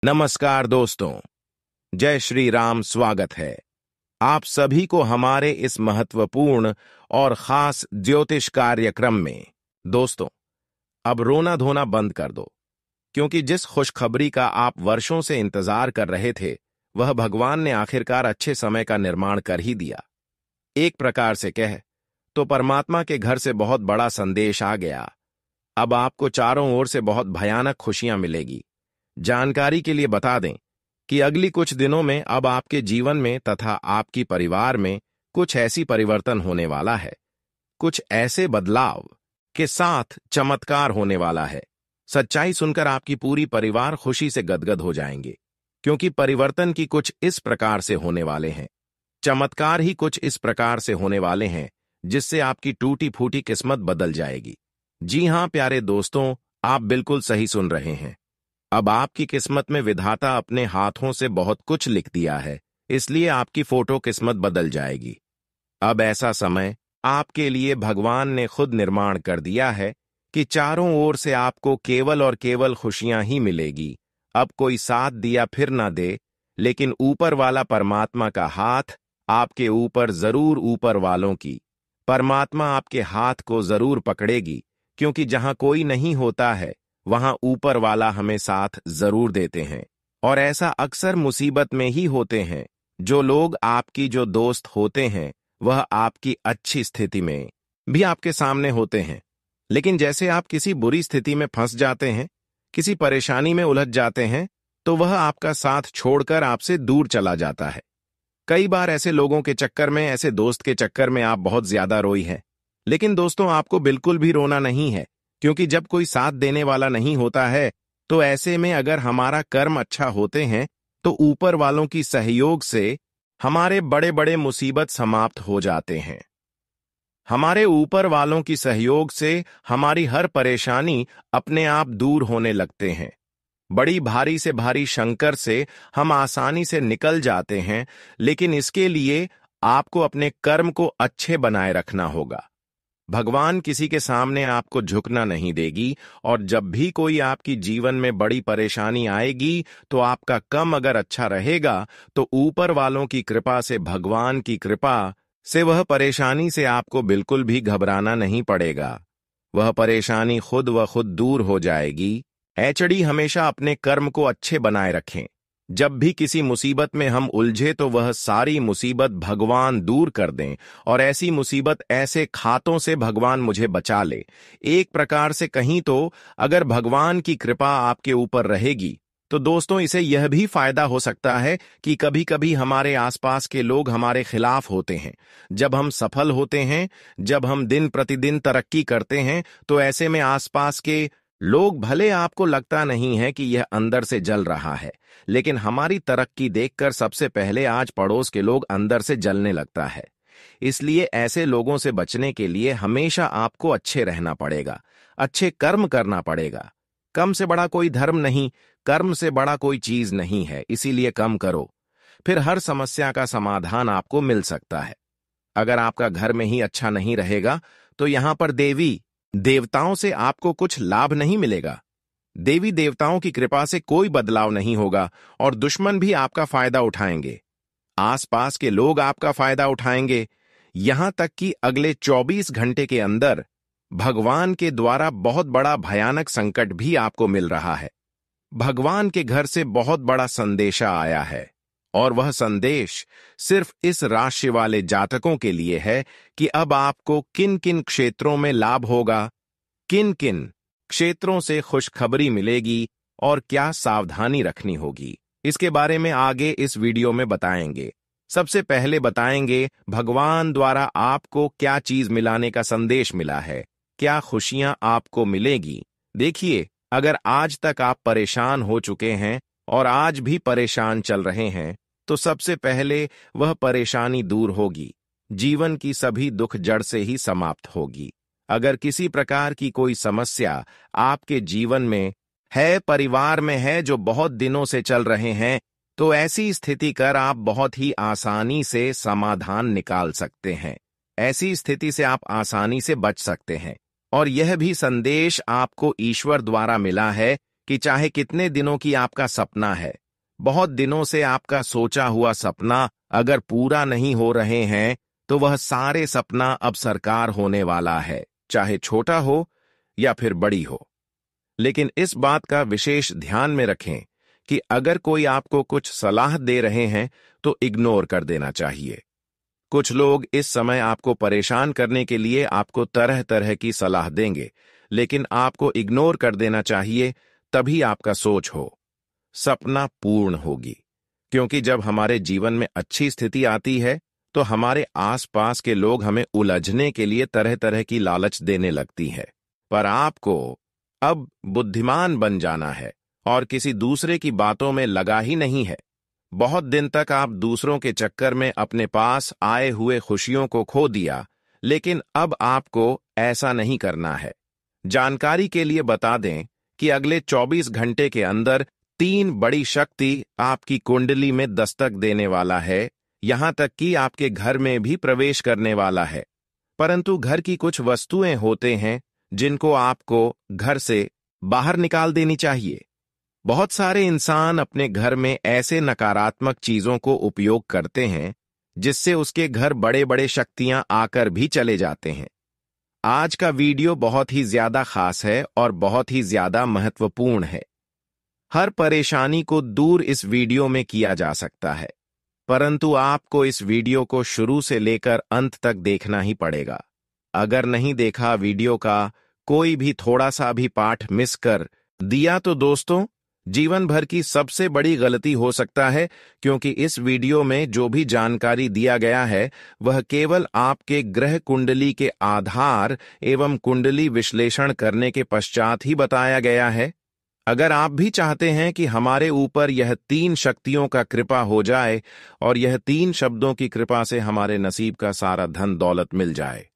नमस्कार दोस्तों, जय श्री राम। स्वागत है आप सभी को हमारे इस महत्वपूर्ण और खास ज्योतिष कार्यक्रम में। दोस्तों, अब रोना धोना बंद कर दो, क्योंकि जिस खुशखबरी का आप वर्षों से इंतजार कर रहे थे, वह भगवान ने आखिरकार अच्छे समय का निर्माण कर ही दिया। एक प्रकार से कह तो परमात्मा के घर से बहुत बड़ा संदेश आ गया। अब आपको चारों ओर से बहुत भयानक खुशियां मिलेगी। जानकारी के लिए बता दें कि अगली कुछ दिनों में अब आपके जीवन में तथा आपकी परिवार में कुछ ऐसी परिवर्तन होने वाला है, कुछ ऐसे बदलाव के साथ चमत्कार होने वाला है। सच्चाई सुनकर आपकी पूरी परिवार खुशी से गदगद हो जाएंगे, क्योंकि परिवर्तन की कुछ इस प्रकार से होने वाले हैं, चमत्कार ही कुछ इस प्रकार से होने वाले हैं जिससे आपकी टूटी फूटी किस्मत बदल जाएगी। जी हां प्यारे दोस्तों, आप बिल्कुल सही सुन रहे हैं। अब आपकी किस्मत में विधाता अपने हाथों से बहुत कुछ लिख दिया है, इसलिए आपकी फोटो किस्मत बदल जाएगी। अब ऐसा समय आपके लिए भगवान ने खुद निर्माण कर दिया है कि चारों ओर से आपको केवल और केवल खुशियां ही मिलेगी। अब कोई साथ दिया फिर ना दे, लेकिन ऊपर वाला परमात्मा का हाथ आपके ऊपर जरूर, ऊपर वालों की परमात्मा आपके हाथ को जरूर पकड़ेगी, क्योंकि जहां कोई नहीं होता है वहां ऊपर वाला हमें साथ जरूर देते हैं। और ऐसा अक्सर मुसीबत में ही होते हैं। जो लोग आपकी जो दोस्त होते हैं वह आपकी अच्छी स्थिति में भी आपके सामने होते हैं, लेकिन जैसे आप किसी बुरी स्थिति में फंस जाते हैं, किसी परेशानी में उलझ जाते हैं, तो वह आपका साथ छोड़कर आपसे दूर चला जाता है। कई बार ऐसे लोगों के चक्कर में, ऐसे दोस्त के चक्कर में आप बहुत ज्यादा रोई हैं। लेकिन दोस्तों, आपको बिल्कुल भी रोना नहीं है, क्योंकि जब कोई साथ देने वाला नहीं होता है, तो ऐसे में अगर हमारा कर्म अच्छा होते हैं तो ऊपर वालों की सहयोग से हमारे बड़े बड़े मुसीबत समाप्त हो जाते हैं। हमारे ऊपर वालों की सहयोग से हमारी हर परेशानी अपने आप दूर होने लगते हैं। बड़ी भारी से भारी शंकर से हम आसानी से निकल जाते हैं, लेकिन इसके लिए आपको अपने कर्म को अच्छे बनाए रखना होगा। भगवान किसी के सामने आपको झुकना नहीं देगी, और जब भी कोई आपकी जीवन में बड़ी परेशानी आएगी तो आपका कर्म अगर अच्छा रहेगा तो ऊपर वालों की कृपा से, भगवान की कृपा से वह परेशानी से आपको बिल्कुल भी घबराना नहीं पड़ेगा। वह परेशानी खुद व खुद दूर हो जाएगी। एचडी हमेशा अपने कर्म को अच्छे बनाए रखें। जब भी किसी मुसीबत में हम उलझे तो वह सारी मुसीबत भगवान दूर कर दें, और ऐसी मुसीबत, ऐसे खातों से भगवान मुझे बचा ले। एक प्रकार से कहीं तो अगर भगवान की कृपा आपके ऊपर रहेगी तो दोस्तों, इसे यह भी फायदा हो सकता है कि कभी कभी हमारे आसपास के लोग हमारे खिलाफ होते हैं। जब हम सफल होते हैं, जब हम दिन प्रतिदिन तरक्की करते हैं, तो ऐसे में आसपास के लोग, भले आपको लगता नहीं है कि यह अंदर से जल रहा है, लेकिन हमारी तरक्की देखकर सबसे पहले आज पड़ोस के लोग अंदर से जलने लगता है। इसलिए ऐसे लोगों से बचने के लिए हमेशा आपको अच्छे रहना पड़ेगा, अच्छे कर्म करना पड़ेगा। कर्म से बड़ा कोई धर्म नहीं, कर्म से बड़ा कोई चीज नहीं है, इसीलिए कर्म करो, फिर हर समस्या का समाधान आपको मिल सकता है। अगर आपका घर में ही अच्छा नहीं रहेगा तो यहां पर देवी देवताओं से आपको कुछ लाभ नहीं मिलेगा। देवी देवताओं की कृपा से कोई बदलाव नहीं होगा, और दुश्मन भी आपका फायदा उठाएंगे। आसपास के लोग आपका फायदा उठाएंगे। यहां तक कि अगले 24 घंटे के अंदर भगवान के द्वारा बहुत बड़ा भयानक संकट भी आपको मिल रहा है। भगवान के घर से बहुत बड़ा संदेशा आया है, और वह संदेश सिर्फ इस राशि वाले जातकों के लिए है कि अब आपको किन किन क्षेत्रों में लाभ होगा, किन किन क्षेत्रों से खुशखबरी मिलेगी, और क्या सावधानी रखनी होगी। इसके बारे में आगे इस वीडियो में बताएंगे। सबसे पहले बताएंगे भगवान द्वारा आपको क्या चीज मिलाने का संदेश मिला है, क्या खुशियां आपको मिलेगी। देखिए, अगर आज तक आप परेशान हो चुके हैं और आज भी परेशान चल रहे हैं, तो सबसे पहले वह परेशानी दूर होगी। जीवन की सभी दुख जड़ से ही समाप्त होगी। अगर किसी प्रकार की कोई समस्या आपके जीवन में है, परिवार में है, जो बहुत दिनों से चल रहे हैं, तो ऐसी स्थिति कर आप बहुत ही आसानी से समाधान निकाल सकते हैं। ऐसी स्थिति से आप आसानी से बच सकते हैं। और यह भी संदेश आपको ईश्वर द्वारा मिला है कि चाहे कितने दिनों की आपका सपना है, बहुत दिनों से आपका सोचा हुआ सपना अगर पूरा नहीं हो रहे हैं, तो वह सारे सपना अब साकार होने वाला है, चाहे छोटा हो या फिर बड़ी हो। लेकिन इस बात का विशेष ध्यान में रखें कि अगर कोई आपको कुछ सलाह दे रहे हैं तो इग्नोर कर देना चाहिए। कुछ लोग इस समय आपको परेशान करने के लिए आपको तरह तरह की सलाह देंगे, लेकिन आपको इग्नोर कर देना चाहिए, तभी आपका सोच हो सपना पूर्ण होगी। क्योंकि जब हमारे जीवन में अच्छी स्थिति आती है तो हमारे आसपास के लोग हमें उलझने के लिए तरह तरह की लालच देने लगती है। पर आपको अब बुद्धिमान बन जाना है और किसी दूसरे की बातों में लगा ही नहीं है। बहुत दिन तक आप दूसरों के चक्कर में अपने पास आए हुए खुशियों को खो दिया, लेकिन अब आपको ऐसा नहीं करना है। जानकारी के लिए बता दें कि अगले 24 घंटे के अंदर 3 बड़ी शक्ति आपकी कुंडली में दस्तक देने वाला है, यहां तक कि आपके घर में भी प्रवेश करने वाला है। परंतु घर की कुछ वस्तुएं होते हैं जिनको आपको घर से बाहर निकाल देनी चाहिए। बहुत सारे इंसान अपने घर में ऐसे नकारात्मक चीजों को उपयोग करते हैं जिससे उसके घर बड़े बड़े शक्तियां आकर भी चले जाते हैं। आज का वीडियो बहुत ही ज्यादा खास है और बहुत ही ज्यादा महत्वपूर्ण है। हर परेशानी को दूर इस वीडियो में किया जा सकता है, परंतु आपको इस वीडियो को शुरू से लेकर अंत तक देखना ही पड़ेगा। अगर नहीं देखा वीडियो का कोई भी थोड़ा सा भी पार्ट मिस कर दिया तो दोस्तों जीवन भर की सबसे बड़ी गलती हो सकता है, क्योंकि इस वीडियो में जो भी जानकारी दिया गया है वह केवल आपके ग्रह कुंडली के आधार एवं कुंडली विश्लेषण करने के पश्चात ही बताया गया है। अगर आप भी चाहते हैं कि हमारे ऊपर यह 3 शक्तियों का कृपा हो जाए और यह 3 शब्दों की कृपा से हमारे नसीब का सारा धन दौलत मिल जाए,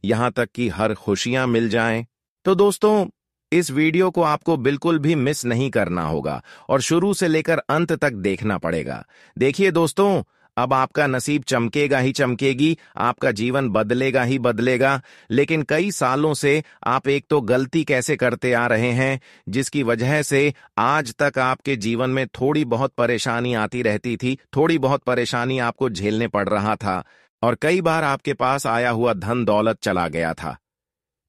यहां तक कि हर खुशियां मिल जाएं, तो दोस्तों इस वीडियो को आपको बिल्कुल भी मिस नहीं करना होगा और शुरू से लेकर अंत तक देखना पड़ेगा। देखिए दोस्तों, अब आपका नसीब चमकेगा ही चमकेगी, आपका जीवन बदलेगा ही बदलेगा। लेकिन कई सालों से आप एक तो गलती कैसे करते आ रहे हैं, जिसकी वजह से आज तक आपके जीवन में थोड़ी बहुत परेशानी आती रहती थी, थोड़ी बहुत परेशानी आपको झेलने पड़ रहा था और कई बार आपके पास आया हुआ धन दौलत चला गया था,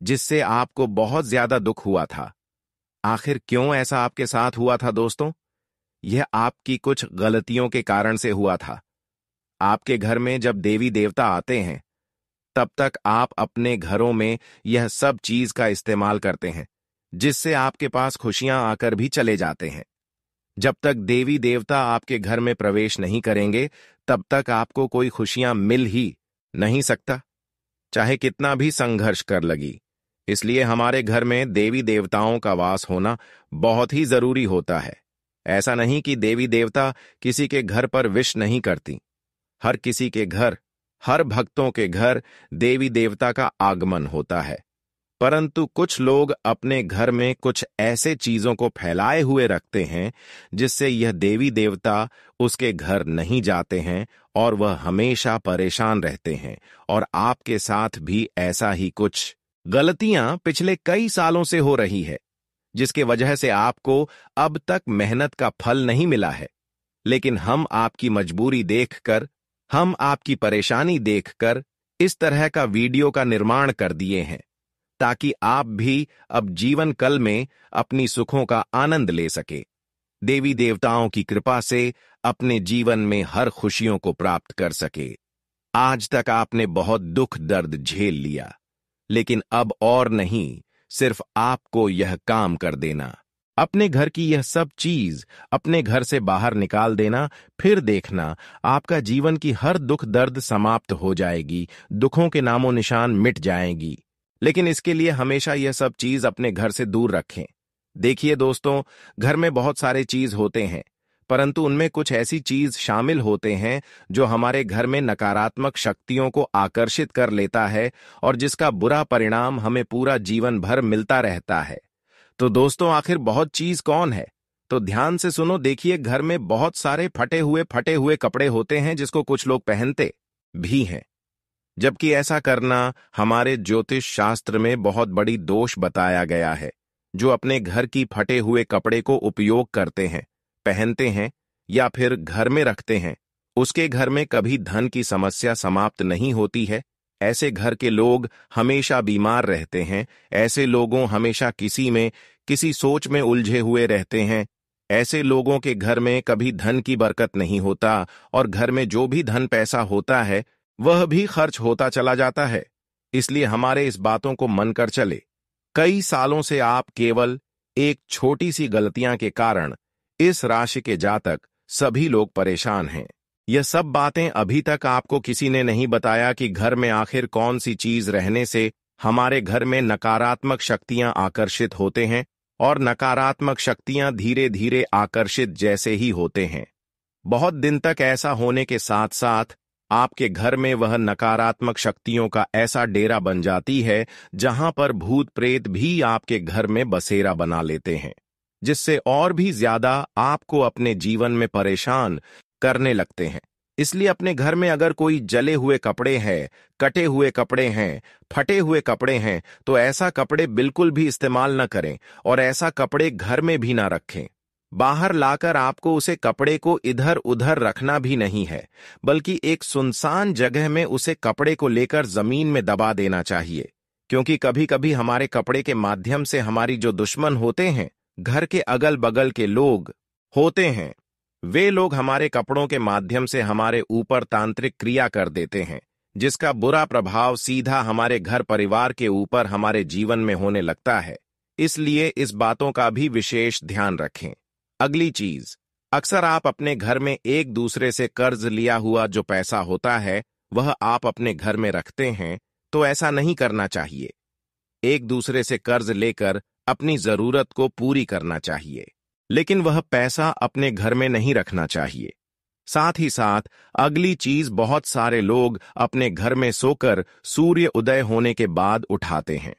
जिससे आपको बहुत ज्यादा दुख हुआ था। आखिर क्यों ऐसा आपके साथ हुआ था दोस्तों? यह आपकी कुछ गलतियों के कारण से हुआ था। आपके घर में जब देवी देवता आते हैं तब तक आप अपने घरों में यह सब चीज का इस्तेमाल करते हैं, जिससे आपके पास खुशियां आकर भी चले जाते हैं। जब तक देवी देवता आपके घर में प्रवेश नहीं करेंगे तब तक आपको कोई खुशियां मिल ही नहीं सकता, चाहे कितना भी संघर्ष कर लगी। इसलिए हमारे घर में देवी देवताओं का वास होना बहुत ही जरूरी होता है। ऐसा नहीं कि देवी देवता किसी के घर पर विश नहीं करती। हर किसी के घर, हर भक्तों के घर देवी देवता का आगमन होता है, परंतु कुछ लोग अपने घर में कुछ ऐसे चीजों को फैलाए हुए रखते हैं जिससे यह देवी देवता उसके घर नहीं जाते हैं और वह हमेशा परेशान रहते हैं। और आपके साथ भी ऐसा ही कुछ गलतियां पिछले कई सालों से हो रही है, जिसके वजह से आपको अब तक मेहनत का फल नहीं मिला है। लेकिन हम आपकी मजबूरी देखकर, हम आपकी परेशानी देखकर इस तरह का वीडियो का निर्माण कर दिए हैं, ताकि आप भी अब जीवन कल में अपनी सुखों का आनंद ले सके, देवी देवताओं की कृपा से अपने जीवन में हर खुशियों को प्राप्त कर सके। आज तक आपने बहुत दुख दर्द झेल लिया, लेकिन अब और नहीं, सिर्फ आपको यह काम कर देना, अपने घर की यह सब चीज अपने घर से बाहर निकाल देना। फिर देखना आपका जीवन की हर दुख दर्द समाप्त हो जाएगी, दुखों के नामो निशान मिट जाएंगी। लेकिन इसके लिए हमेशा यह सब चीज अपने घर से दूर रखें। देखिए दोस्तों, घर में बहुत सारे चीज होते हैं, परंतु उनमें कुछ ऐसी चीज शामिल होते हैं जो हमारे घर में नकारात्मक शक्तियों को आकर्षित कर लेता है और जिसका बुरा परिणाम हमें पूरा जीवन भर मिलता रहता है। तो दोस्तों, आखिर बहुत चीज कौन है? तो ध्यान से सुनो। देखिए, घर में बहुत सारे फटे हुए कपड़े होते हैं जिसको कुछ लोग पहनते भी हैं, जबकि ऐसा करना हमारे ज्योतिष शास्त्र में बहुत बड़ी दोष बताया गया है। जो अपने घर की फटे हुए कपड़े को उपयोग करते हैं, पहनते हैं या फिर घर में रखते हैं, उसके घर में कभी धन की समस्या समाप्त नहीं होती है। ऐसे घर के लोग हमेशा बीमार रहते हैं। ऐसे लोगों हमेशा किसी सोच में उलझे हुए रहते हैं। ऐसे लोगों के घर में कभी धन की बरकत नहीं होता और घर में जो भी धन पैसा होता है वह भी खर्च होता चला जाता है। इसलिए हमारे इस बातों को मन कर चले। कई सालों से आप केवल एक छोटी सी गलतियां के कारण इस राशि के जातक सभी लोग परेशान हैं। यह सब बातें अभी तक आपको किसी ने नहीं बताया कि घर में आखिर कौन सी चीज रहने से हमारे घर में नकारात्मक शक्तियां आकर्षित होते हैं और नकारात्मक शक्तियां धीरे धीरे आकर्षित जैसे ही होते हैं। बहुत दिन तक ऐसा होने के साथ साथ आपके घर में वह नकारात्मक शक्तियों का ऐसा डेरा बन जाती है जहां पर भूत प्रेत भी आपके घर में बसेरा बना लेते हैं, जिससे और भी ज्यादा आपको अपने जीवन में परेशान करने लगते हैं। इसलिए अपने घर में अगर कोई जले हुए कपड़े हैं, कटे हुए कपड़े हैं, फटे हुए कपड़े हैं, तो ऐसा कपड़े बिल्कुल भी इस्तेमाल न करें और ऐसा कपड़े घर में भी ना रखें। बाहर लाकर आपको उसे कपड़े को इधर उधर रखना भी नहीं है, बल्कि एक सुनसान जगह में उसे कपड़े को लेकर जमीन में दबा देना चाहिए। क्योंकि कभी कभी हमारे कपड़े के माध्यम से हमारी जो दुश्मन होते हैं, घर के अगल बगल के लोग होते हैं, वे लोग हमारे कपड़ों के माध्यम से हमारे ऊपर तांत्रिक क्रिया कर देते हैं, जिसका बुरा प्रभाव सीधा हमारे घर परिवार के ऊपर हमारे जीवन में होने लगता है। इसलिए इस बातों का भी विशेष ध्यान रखें। अगली चीज, अक्सर आप अपने घर में एक दूसरे से कर्ज लिया हुआ जो पैसा होता है वह आप अपने घर में रखते हैं, तो ऐसा नहीं करना चाहिए। एक दूसरे से कर्ज लेकर अपनी जरूरत को पूरी करना चाहिए, लेकिन वह पैसा अपने घर में नहीं रखना चाहिए। साथ ही साथ अगली चीज, बहुत सारे लोग अपने घर में सोकर सूर्य उदय होने के बाद उठाते हैं।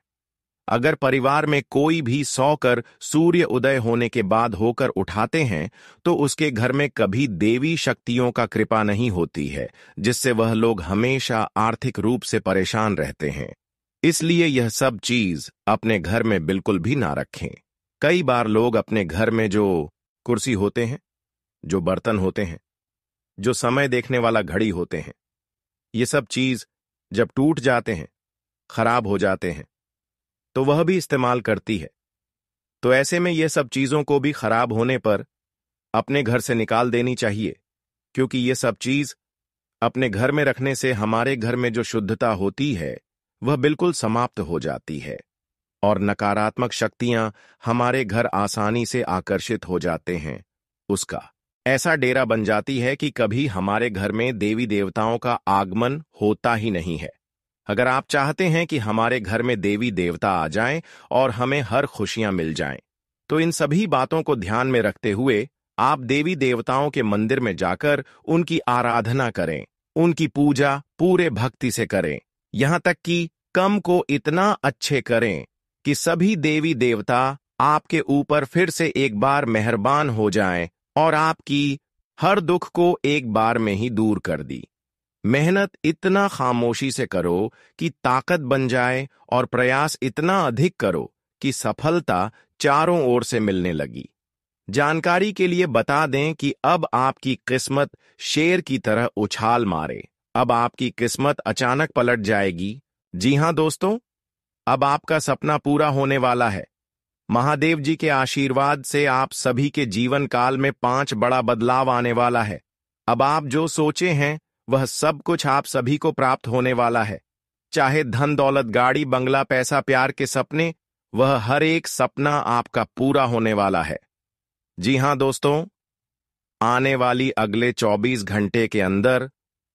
अगर परिवार में कोई भी सोकर सूर्य उदय होने के बाद होकर उठाते हैं तो उसके घर में कभी देवी शक्तियों का कृपा नहीं होती है, जिससे वह लोग हमेशा आर्थिक रूप से परेशान रहते हैं। इसलिए यह सब चीज अपने घर में बिल्कुल भी ना रखें। कई बार लोग अपने घर में जो कुर्सी होते हैं, जो बर्तन होते हैं, जो समय देखने वाला घड़ी होते हैं, ये सब चीज जब टूट जाते हैं, खराब हो जाते हैं, तो वह भी इस्तेमाल करती है। तो ऐसे में ये सब चीजों को भी खराब होने पर अपने घर से निकाल देनी चाहिए, क्योंकि ये सब चीज अपने घर में रखने से हमारे घर में जो शुद्धता होती है वह बिल्कुल समाप्त हो जाती है और नकारात्मक शक्तियां हमारे घर आसानी से आकर्षित हो जाते हैं। उसका ऐसा डेरा बन जाती है कि कभी हमारे घर में देवी देवताओं का आगमन होता ही नहीं है। अगर आप चाहते हैं कि हमारे घर में देवी देवता आ जाएं और हमें हर खुशियां मिल जाएं, तो इन सभी बातों को ध्यान में रखते हुए आप देवी देवताओं के मंदिर में जाकर उनकी आराधना करें, उनकी पूजा पूरे भक्ति से करें, यहां तक कि कम को इतना अच्छे करें कि सभी देवी देवता आपके ऊपर फिर से एक बार मेहरबान हो जाएं और आपकी हर दुख को एक बार में ही दूर कर दी। मेहनत इतना खामोशी से करो कि ताकत बन जाए और प्रयास इतना अधिक करो कि सफलता चारों ओर से मिलने लगी। जानकारी के लिए बता दें कि अब आपकी किस्मत शेर की तरह उछाल मारे। अब आपकी किस्मत अचानक पलट जाएगी। जी हां दोस्तों, अब आपका सपना पूरा होने वाला है। महादेव जी के आशीर्वाद से आप सभी के जीवन काल में 5 बड़ा बदलाव आने वाला है। अब आप जो सोचे हैं वह सब कुछ आप सभी को प्राप्त होने वाला है। चाहे धन दौलत, गाड़ी बंगला, पैसा, प्यार के सपने, वह हर एक सपना आपका पूरा होने वाला है। जी हां दोस्तों, आने वाली अगले 24 घंटे के अंदर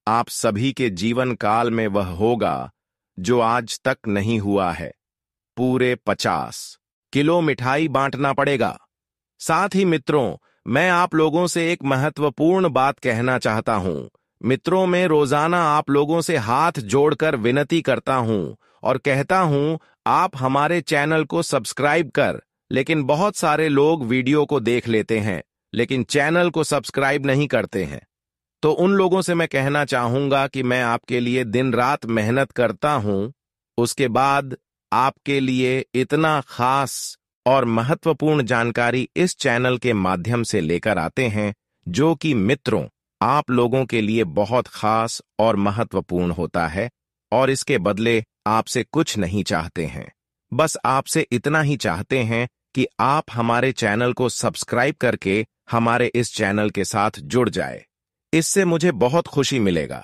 आप सभी के जीवन काल में वह होगा जो आज तक नहीं हुआ है। पूरे 50 किलो मिठाई बांटना पड़ेगा। साथ ही मित्रों, मैं आप लोगों से एक महत्वपूर्ण बात कहना चाहता हूं। मित्रों, मैं रोजाना आप लोगों से हाथ जोड़कर विनती करता हूं और कहता हूं आप हमारे चैनल को सब्सक्राइब कर, लेकिन बहुत सारे लोग वीडियो को देख लेते हैं लेकिन चैनल को सब्सक्राइब नहीं करते हैं। तो उन लोगों से मैं कहना चाहूंगा कि मैं आपके लिए दिन रात मेहनत करता हूं, उसके बाद आपके लिए इतना खास और महत्वपूर्ण जानकारी इस चैनल के माध्यम से लेकर आते हैं, जो कि मित्रों आप लोगों के लिए बहुत खास और महत्वपूर्ण होता है, और इसके बदले आपसे कुछ नहीं चाहते हैं। बस आपसे इतना ही चाहते हैं कि आप हमारे चैनल को सब्सक्राइब करके हमारे इस चैनल के साथ जुड़ जाए। इससे मुझे बहुत खुशी मिलेगा।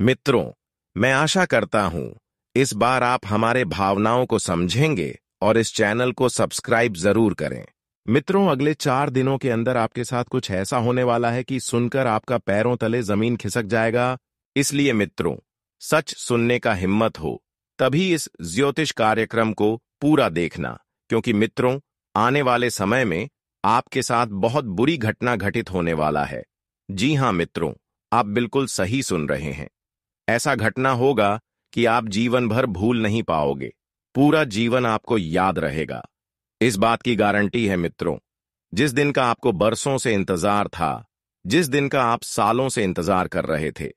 मित्रों, मैं आशा करता हूं इस बार आप हमारे भावनाओं को समझेंगे और इस चैनल को सब्सक्राइब जरूर करें। मित्रों, अगले 4 दिनों के अंदर आपके साथ कुछ ऐसा होने वाला है कि सुनकर आपका पैरों तले जमीन खिसक जाएगा। इसलिए मित्रों, सच सुनने का हिम्मत हो तभी इस ज्योतिष कार्यक्रम को पूरा देखना, क्योंकि मित्रों आने वाले समय में आपके साथ बहुत बुरी घटना घटित होने वाला है। जी हां मित्रों, आप बिल्कुल सही सुन रहे हैं। ऐसा घटना होगा कि आप जीवन भर भूल नहीं पाओगे, पूरा जीवन आपको याद रहेगा। इस बात की गारंटी है मित्रों। जिस दिन का आपको बरसों से इंतजार था, जिस दिन का आप सालों से इंतजार कर रहे थे,